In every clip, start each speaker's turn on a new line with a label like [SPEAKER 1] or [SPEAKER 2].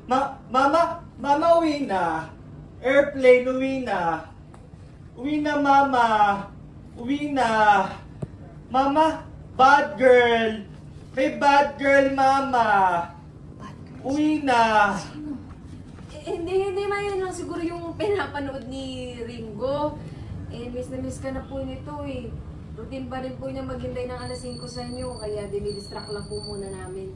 [SPEAKER 1] Mama, uwi na. Airplane, uwi na. Uwi na, Mama. Uwi na. Mama, bad girl. May bad girl, Mama. Uwi na.
[SPEAKER 2] Hindi ma, yun lang siguro yung pinapanood ni Ringo. Miss na miss ka na po nito eh. Routine pa rin po niya maghintay ng alas 5 sa inyo, kaya dinidistract lang po muna namin.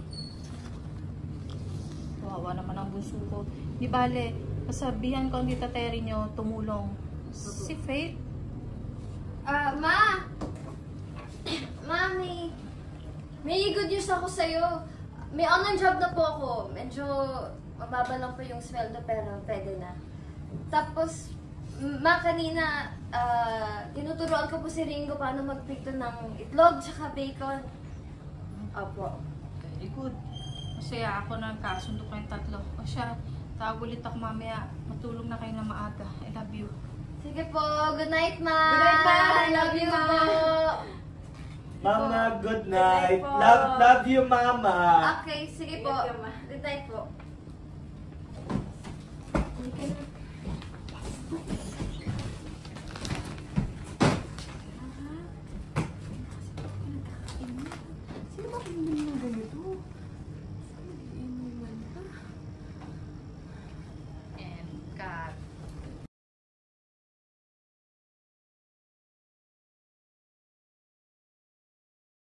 [SPEAKER 3] Kawawa naman ang bunso ko. Di bale, pasabihan ko ang tita Terry nyo tumulong. Si Faith?
[SPEAKER 4] Ma! Mami! May good news ako sa'yo. May online job na po ako. Medyo mababa lang po yung sweldo pero pwede na. Tapos, ma, kanina, tinuturuan ko po si Ringo paano magprito ng itlog tsaka bacon. Opo.
[SPEAKER 3] Very good. Masaya ako na kasundo kayong tatlo. O siya, tawag ulit ako mamaya. Matulog na kayo na maaga. I love you.
[SPEAKER 4] Sige po. Good night, ma!
[SPEAKER 2] Good night, ma!
[SPEAKER 4] I love you po!
[SPEAKER 1] Mama, good night. Love you, Mama.
[SPEAKER 4] Okay, sige po. Good night po.